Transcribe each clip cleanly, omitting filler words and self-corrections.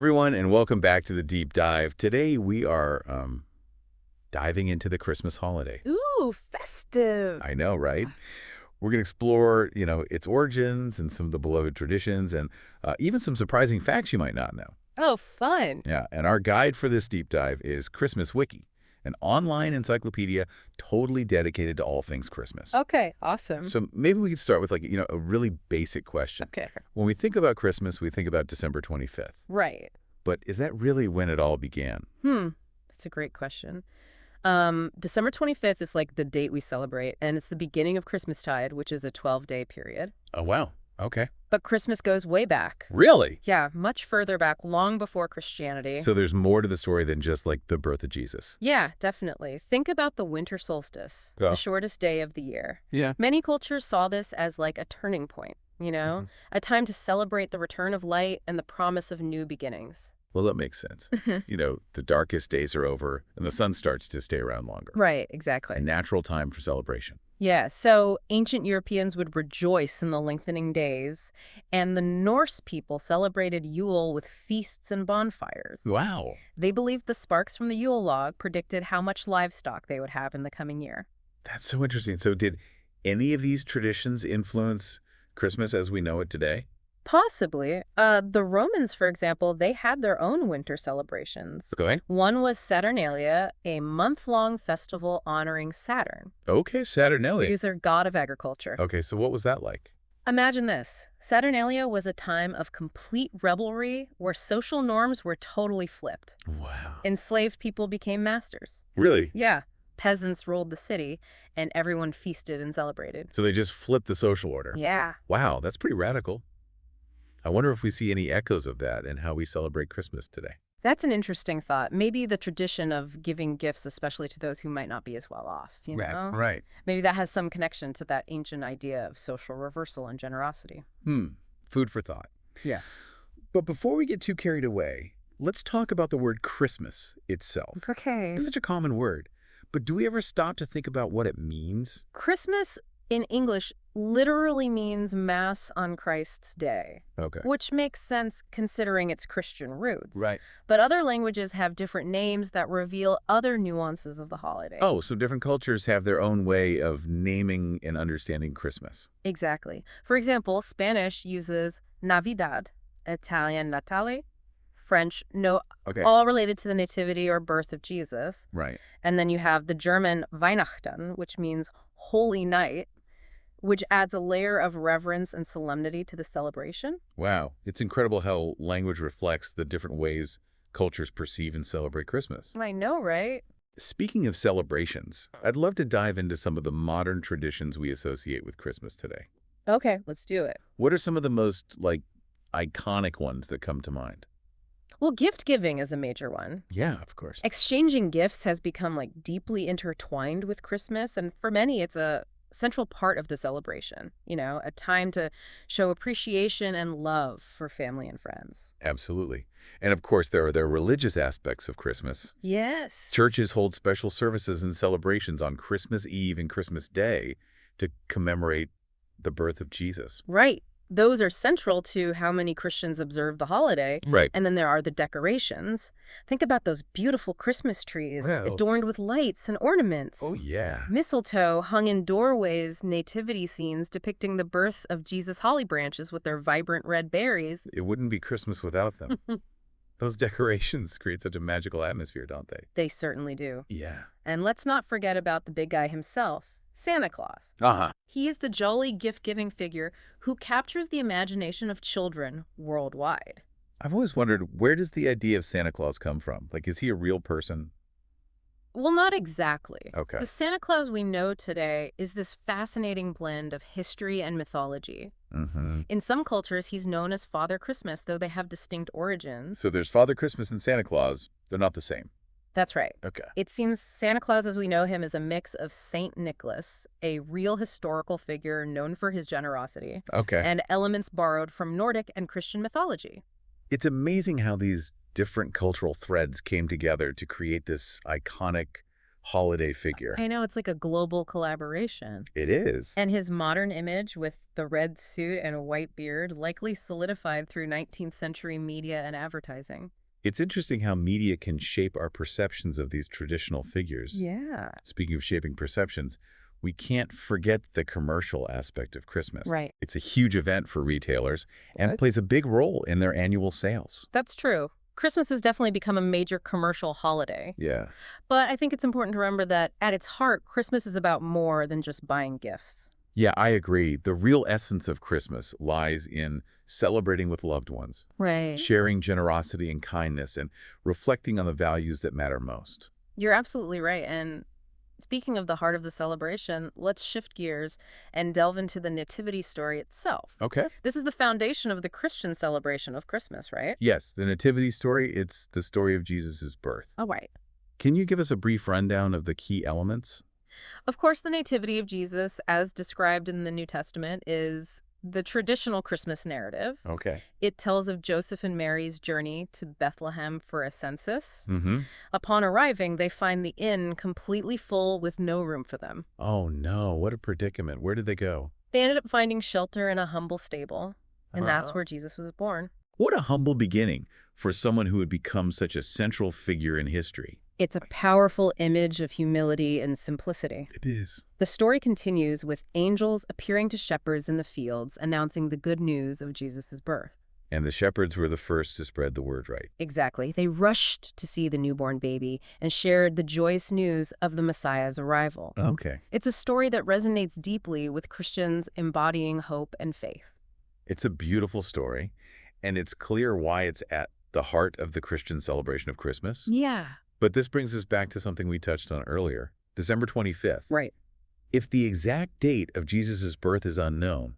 Everyone, and welcome back to the Deep Dive. Today we are diving into the Christmas holiday. Ooh, festive. I know, right? We're going to explore, its origins and some of the beloved traditions and even some surprising facts you might not know. Oh, fun. Yeah, and our guide for this deep dive is Christmas Wiki, an online encyclopedia totally dedicated to all things Christmas. Okay, awesome. So maybe we could start with a really basic question. Okay. When we think about Christmas, we think about December 25th. Right. But is that really when it all began? That's a great question. December 25th is like the date we celebrate, and it's the beginning of Christmastide, which is a 12-day period. Oh, wow. Okay. But Christmas goes way back. Really? Yeah, much further back, long before Christianity. So there's more to the story than just like the birth of Jesus. Yeah, definitely. Think about the winter solstice, Yeah. the shortest day of the year. Yeah. Many cultures saw this as like a turning point, a time to celebrate the return of light and the promise of new beginnings. Well, that makes sense. The darkest days are over and the sun starts to stay around longer. Right, exactly. A natural time for celebration. Yeah, so ancient Europeans would rejoice in the lengthening days, and the Norse people celebrated Yule with feasts and bonfires. Wow. They believed the sparks from the Yule log predicted how much livestock they would have in the coming year. That's so interesting. So did any of these traditions influence Christmas as we know it today? Possibly. The Romans, for example, they had their own winter celebrations. Okay. One was Saturnalia, a month-long festival honoring Saturn. Okay, Saturnalia. He was their god of agriculture. Okay, so what was that like? Imagine this. Saturnalia was a time of complete revelry where social norms were totally flipped. Wow. Enslaved people became masters. Really? Yeah. Peasants ruled the city, and everyone feasted and celebrated. So they just flipped the social order. Yeah. Wow, that's pretty radical. I wonder if we see any echoes of that in how we celebrate Christmas today. That's an interesting thought. Maybe the tradition of giving gifts, especially to those who might not be as well off, Right. Maybe that has some connection to that ancient idea of social reversal and generosity. Food for thought. Yeah. But before we get too carried away, let's talk about the word Christmas itself. Okay. It's such a common word, but do we ever stop to think about what it means? Christmas in English literally means Mass on Christ's Day, Okay. which makes sense considering its Christian roots. Right. But other languages have different names that reveal other nuances of the holiday. Oh, so different cultures have their own way of naming and understanding Christmas. Exactly. For example, Spanish uses Navidad, Italian Natale, French, Okay. all related to the nativity or birth of Jesus. Right. And then you have the German Weihnachten, which means holy night, which adds a layer of reverence and solemnity to the celebration. Wow. It's incredible how language reflects the different ways cultures perceive and celebrate Christmas. I know, right? Speaking of celebrations, I'd love to dive into some of the modern traditions we associate with Christmas today. Okay, let's do it. What are some of the most, iconic ones that come to mind? Well, gift giving is a major one. Yeah, of course. Exchanging gifts has become deeply intertwined with Christmas, and for many it's a central part of the celebration, a time to show appreciation and love for family and friends. Absolutely. And of course, there are religious aspects of Christmas. Yes. Churches hold special services and celebrations on Christmas Eve and Christmas Day to commemorate the birth of Jesus. Right. Those are central to how many Christians observe the holiday. Right. And then there are the decorations. Think about those beautiful Christmas trees Wow. adorned with lights and ornaments. Oh, yeah. Mistletoe hung in doorways, nativity scenes depicting the birth of Jesus' holly branches with their vibrant red berries. It wouldn't be Christmas without them. Those decorations create such a magical atmosphere, don't they? They certainly do. Yeah. And let's not forget about the big guy himself, Santa Claus. Uh-huh. He is the jolly gift-giving figure who captures the imagination of children worldwide. I've always wondered, where does the idea of Santa Claus come from? Is he a real person? Well, not exactly. Okay. The Santa Claus we know today is this fascinating blend of history and mythology. Mm-hmm. In some cultures, he's known as Father Christmas, though they have distinct origins. So there's Father Christmas and Santa Claus. They're not the same. That's right. Okay. It seems Santa Claus as we know him is a mix of Saint Nicholas, a real historical figure known for his generosity, Okay. and elements borrowed from Nordic and Christian mythology. It's amazing how these different cultural threads came together to create this iconic holiday figure. I know, it's like a global collaboration. It is. And his modern image with the red suit and a white beard likely solidified through 19th century media and advertising. It's interesting how media can shape our perceptions of these traditional figures. Yeah. Speaking of shaping perceptions, we can't forget the commercial aspect of Christmas. Right. It's a huge event for retailers and What? plays a big role in their annual sales. That's true. Christmas has definitely become a major commercial holiday. Yeah. But I think it's important to remember that at its heart, Christmas is about more than just buying gifts. Yeah, I agree. The real essence of Christmas lies in celebrating with loved ones, Right. sharing generosity and kindness, and reflecting on the values that matter most. You're absolutely right. And speaking of the heart of the celebration, let's shift gears and delve into the nativity story itself. Okay. This is the foundation of the Christian celebration of Christmas, right? Yes, the nativity story, it's the story of Jesus' birth. Oh, right. Can you give us a brief rundown of the key elements? Of course, the nativity of Jesus, as described in the New Testament, is the traditional Christmas narrative. Okay. It tells of Joseph and Mary's journey to Bethlehem for a census. Mm-hmm. Upon arriving, they find the inn completely full with no room for them. Oh, no. What a predicament. Where did they go? They ended up finding shelter in a humble stable, and that's where Jesus was born. What a humble beginning for someone who had become such a central figure in history. It's a powerful image of humility and simplicity. It is. The story continues with angels appearing to shepherds in the fields, announcing the good news of Jesus' birth. And the shepherds were the first to spread the word, right? Exactly. They rushed to see the newborn baby and shared the joyous news of the Messiah's arrival. Okay. It's a story that resonates deeply with Christians embodying hope and faith. It's a beautiful story, and it's clear why it's at the heart of the Christian celebration of Christmas. Yeah. But this brings us back to something we touched on earlier, December 25th. Right. If the exact date of Jesus' birth is unknown,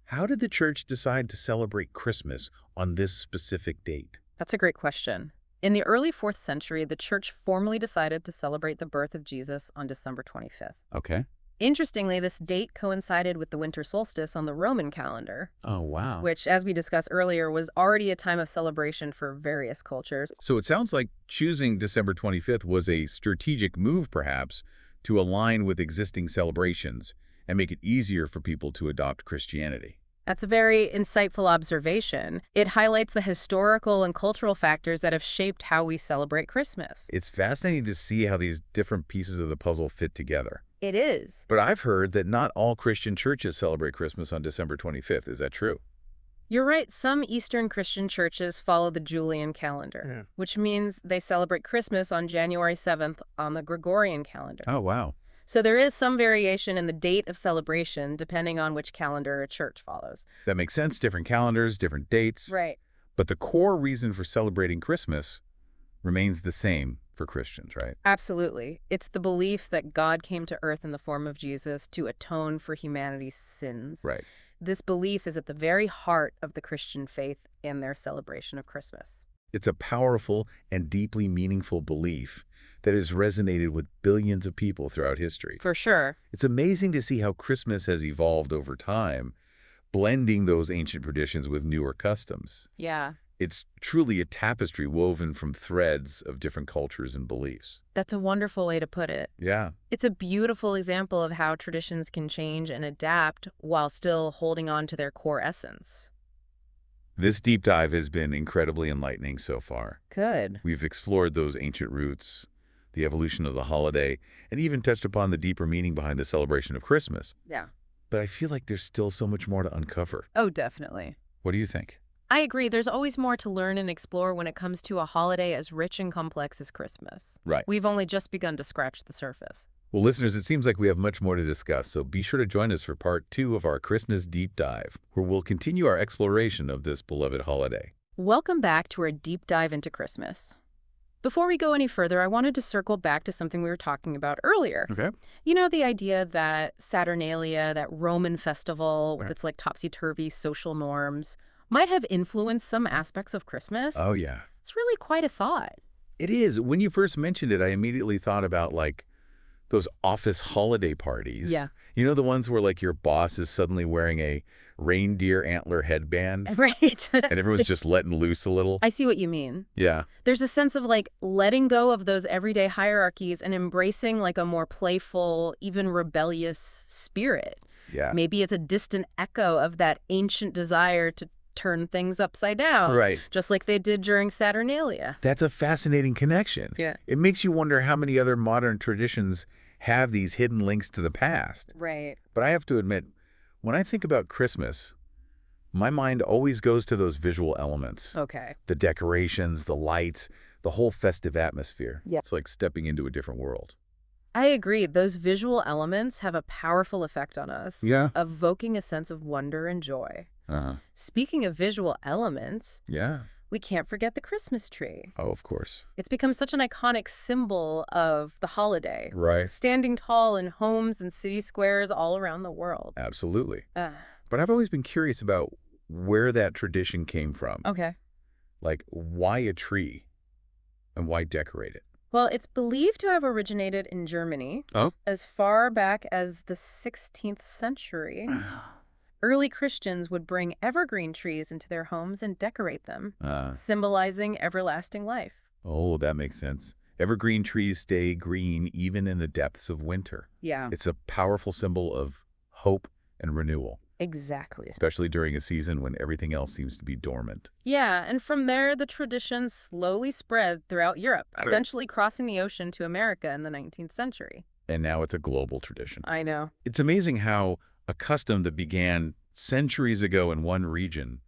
how did the church decide to celebrate Christmas on this specific date? That's a great question. In the early 4th century, the church formally decided to celebrate the birth of Jesus on December 25th. Okay. Interestingly, this date coincided with the winter solstice on the Roman calendar, Oh, wow. which, as we discussed earlier, was already a time of celebration for various cultures. So it sounds like choosing December 25th was a strategic move, perhaps, to align with existing celebrations and make it easier for people to adopt Christianity. That's a very insightful observation. It highlights the historical and cultural factors that have shaped how we celebrate Christmas. It's fascinating to see how these different pieces of the puzzle fit together. It is. But I've heard that not all Christian churches celebrate Christmas on December 25th. Is that true? You're right. Some Eastern Christian churches follow the Julian calendar, which means they celebrate Christmas on January 7th on the Gregorian calendar. Oh, wow. So there is some variation in the date of celebration depending on which calendar a church follows. That makes sense. Different calendars, different dates. Right. But the core reason for celebrating Christmas remains the same for Christians, right? Absolutely. It's the belief that God came to earth in the form of Jesus to atone for humanity's sins. Right. This belief is at the very heart of the Christian faith and their celebration of Christmas. It's a powerful and deeply meaningful belief that has resonated with billions of people throughout history. For sure. It's amazing to see how Christmas has evolved over time, blending those ancient traditions with newer customs. Yeah. It's truly a tapestry woven from threads of different cultures and beliefs. That's a wonderful way to put it. Yeah. It's a beautiful example of how traditions can change and adapt while still holding on to their core essence. This deep dive has been incredibly enlightening so far. Good. We've explored those ancient roots, the evolution of the holiday, and even touched upon the deeper meaning behind the celebration of Christmas. Yeah. But I feel like there's still so much more to uncover. Oh, definitely. What do you think? I agree. There's always more to learn and explore when it comes to a holiday as rich and complex as Christmas. Right. We've only just begun to scratch the surface. Well, listeners, it seems like we have much more to discuss, so be sure to join us for part 2 of our Christmas Deep Dive, where we'll continue our exploration of this beloved holiday. Welcome back to our deep dive into Christmas. Before we go any further, I wanted to circle back to something we were talking about earlier. Okay. You know, the idea that Saturnalia, that Roman festival with Right. its like topsy-turvy social norms, might have influenced some aspects of Christmas. Oh, yeah. It's really quite a thought. It is. When you first mentioned it, I immediately thought about, like, Those office holiday parties. Yeah. You know, the ones where, like, your boss is suddenly wearing a reindeer antler headband Right. and everyone's just letting loose a little? I see what you mean. Yeah. There's a sense of like letting go of those everyday hierarchies and embracing like a more playful, even rebellious spirit. Yeah. Maybe it's a distant echo of that ancient desire to turn things upside down. Right. Just like they did during Saturnalia. That's a fascinating connection. Yeah. It makes you wonder how many other modern traditions have these hidden links to the past. Right. But I have to admit, when I think about Christmas, my mind always goes to those visual elements. Okay. The decorations, the lights, the whole festive atmosphere. Yeah. It's like stepping into a different world. I agree. Those visual elements have a powerful effect on us. Yeah. Evoking a sense of wonder and joy. Uh-huh. Speaking of visual elements, Yeah. we can't forget the Christmas tree. Oh, of course. It's become such an iconic symbol of the holiday. Right. Standing tall in homes and city squares all around the world. Absolutely. Uh, But I've always been curious about where that tradition came from. okay. Like, why a tree? And why decorate it? Well, it's believed to have originated in Germany Oh? as far back as the 16th century. Early Christians would bring evergreen trees into their homes and decorate them, symbolizing everlasting life. Oh, that makes sense. Evergreen trees stay green even in the depths of winter. Yeah, It's a powerful symbol of hope and renewal, exactly. especially during a season when everything else seems to be dormant. Yeah, and from there, the tradition slowly spread throughout Europe, eventually crossing the ocean to America in the 19th century. And now it's a global tradition. I know. It's amazing how a custom that began centuries ago in one region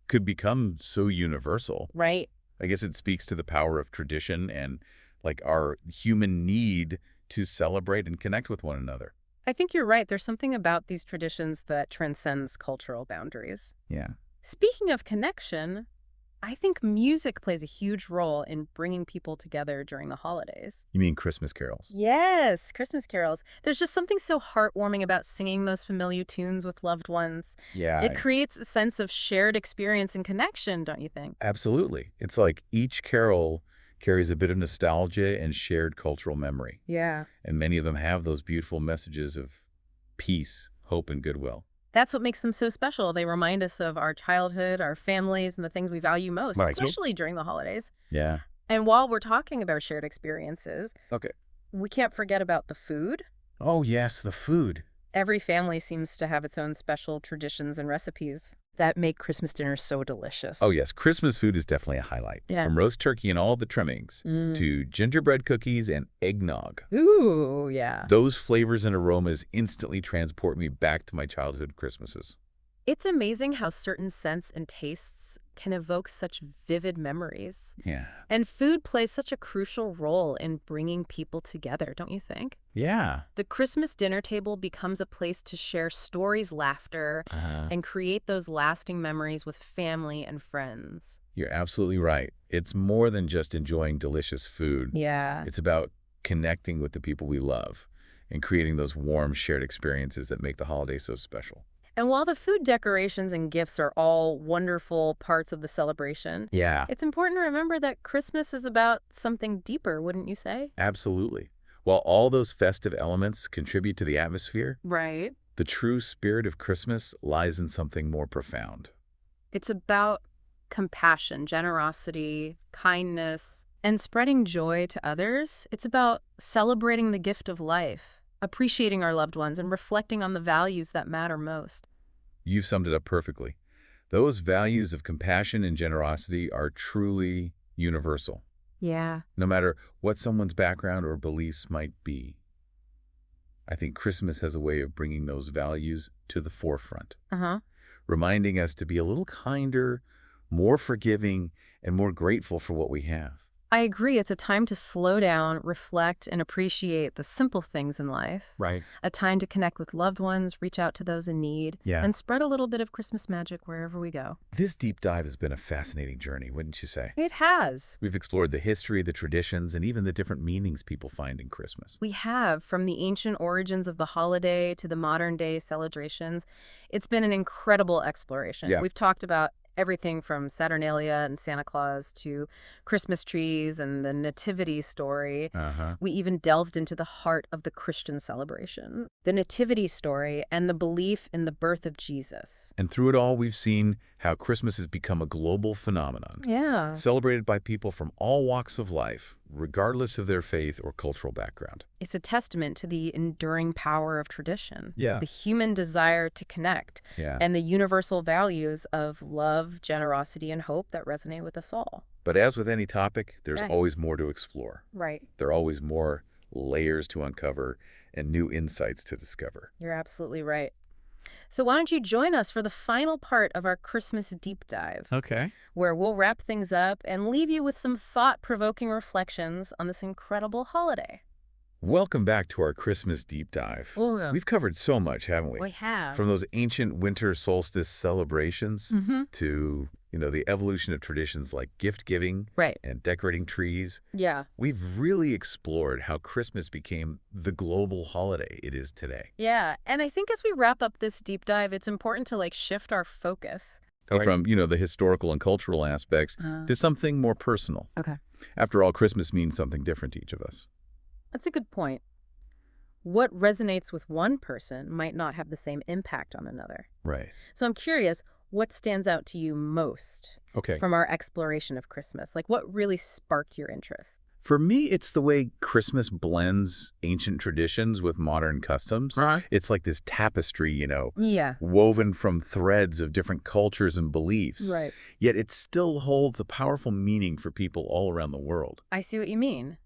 could become so universal. Right. I guess it speaks to the power of tradition and like our human need to celebrate and connect with one another. I think you're right. There's something about these traditions that transcends cultural boundaries. Yeah. Speaking of connection, I think music plays a huge role in bringing people together during the holidays. You mean Christmas carols? Yes, Christmas carols. There's just something so heartwarming about singing those familiar tunes with loved ones. Yeah. It creates a sense of shared experience and connection, don't you think? Absolutely. It's like each carol carries a bit of nostalgia and shared cultural memory. Yeah. And many of them have those beautiful messages of peace, hope, and goodwill. That's what makes them so special. They remind us of our childhood, our families, and the things we value most, Right. especially during the holidays. Yeah. And while we're talking about shared experiences, Okay. we can't forget about the food. Oh, yes, the food. Every family seems to have its own special traditions and recipes that make Christmas dinner so delicious. Oh, yes, Christmas food is definitely a highlight. Yeah. From roast turkey and all the trimmings Mm. to gingerbread cookies and eggnog. Ooh, yeah. Those flavors and aromas instantly transport me back to my childhood Christmases. It's amazing how certain scents and tastes can evoke such vivid memories. Yeah. And food plays such a crucial role in bringing people together, don't you think? Yeah. The Christmas dinner table becomes a place to share stories, laughter, and create those lasting memories with family and friends. You're absolutely right. It's more than just enjoying delicious food. Yeah. It's about connecting with the people we love and creating those warm, shared experiences that make the holiday so special. And while the food decorations and gifts are all wonderful parts of the celebration, Yeah. it's important to remember that Christmas is about something deeper, wouldn't you say? Absolutely. While all those festive elements contribute to the atmosphere, Right. the true spirit of Christmas lies in something more profound. It's about compassion, generosity, kindness, and spreading joy to others. It's about celebrating the gift of life, appreciating our loved ones, and reflecting on the values that matter most. You've summed it up perfectly. Those values of compassion and generosity are truly universal, Yeah. no matter what someone's background or beliefs might be. I think Christmas has a way of bringing those values to the forefront, Uh-huh. reminding us to be a little kinder, more forgiving, and more grateful for what we have. I agree. It's a time to slow down, reflect, and appreciate the simple things in life. Right. A time to connect with loved ones, reach out to those in need, Yeah. and spread a little bit of Christmas magic wherever we go. This deep dive has been a fascinating journey, wouldn't you say? It has. We've explored the history, the traditions, and even the different meanings people find in Christmas. We have, from the ancient origins of the holiday to the modern day celebrations. It's been an incredible exploration. Yeah. We've talked about everything from Saturnalia and Santa Claus to Christmas trees and the nativity story. We even delved into the heart of the Christian celebration, the nativity story and the belief in the birth of Jesus. And through it all, we've seen how Christmas has become a global phenomenon, Yeah. celebrated by people from all walks of life, regardless of their faith or cultural background. It's a testament to the enduring power of tradition, Yeah. the human desire to connect, Yeah. and the universal values of love, generosity, and hope that resonate with us all. But as with any topic, there's Right. always more to explore. Right. There are always more layers to uncover and new insights to discover. You're absolutely right. So why don't you join us for the final part of our Christmas deep dive, Okay. where we'll wrap things up and leave you with some thought-provoking reflections on this incredible holiday. Welcome back to our Christmas deep dive. Oh, yeah. We've covered so much, haven't we? We have. From those ancient winter solstice celebrations to, the evolution of traditions like gift giving Right. and decorating trees. Yeah. We've really explored how Christmas became the global holiday it is today. Yeah. And I think as we wrap up this deep dive, it's important to shift our focus. From, the historical and cultural aspects to something more personal. Okay. After all, Christmas means something different to each of us. That's a good point. What resonates with one person might not have the same impact on another. Right. So I'm curious, what stands out to you most Okay. from our exploration of Christmas? What really sparked your interest? For me, it's the way Christmas blends ancient traditions with modern customs. Right. It's like this tapestry, Yeah. woven from threads of different cultures and beliefs. Right. Yet it still holds a powerful meaning for people all around the world. I see what you mean.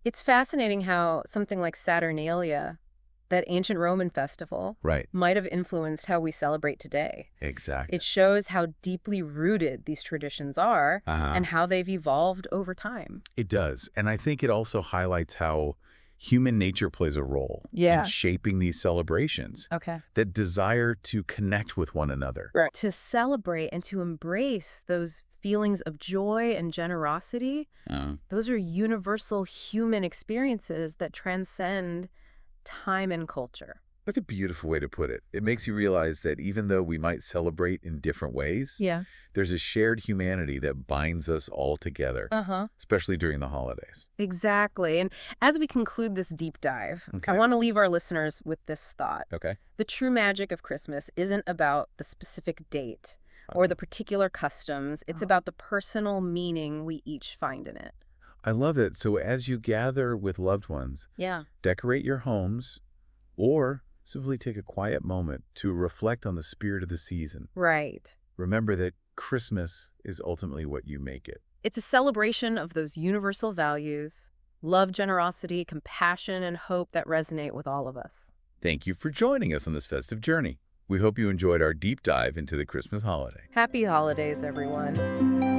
It's fascinating how something like Saturnalia, that ancient Roman festival, Right. might have influenced how we celebrate today. Exactly. It shows how deeply rooted these traditions are and how they've evolved over time. It does. And I think it also highlights how human nature plays a role Yeah. in shaping these celebrations. Okay. That desire to connect with one another. Right. To celebrate and to embrace those feelings of joy and generosity, those are universal human experiences that transcend time and culture. That's a beautiful way to put it. It makes you realize that even though we might celebrate in different ways, Yeah. there's a shared humanity that binds us all together, especially during the holidays. Exactly. And as we conclude this deep dive, Okay. I want to leave our listeners with this thought. Okay. The true magic of Christmas isn't about the specific date or the particular customs. It's about the personal meaning we each find in it. I love it. So as you gather with loved ones, Yeah. decorate your homes, or simply take a quiet moment to reflect on the spirit of the season. Right. Remember that Christmas is ultimately what you make it. It's a celebration of those universal values, love, generosity, compassion, and hope that resonate with all of us. Thank you for joining us on this festive journey. We hope you enjoyed our deep dive into the Christmas holiday. Happy holidays, everyone.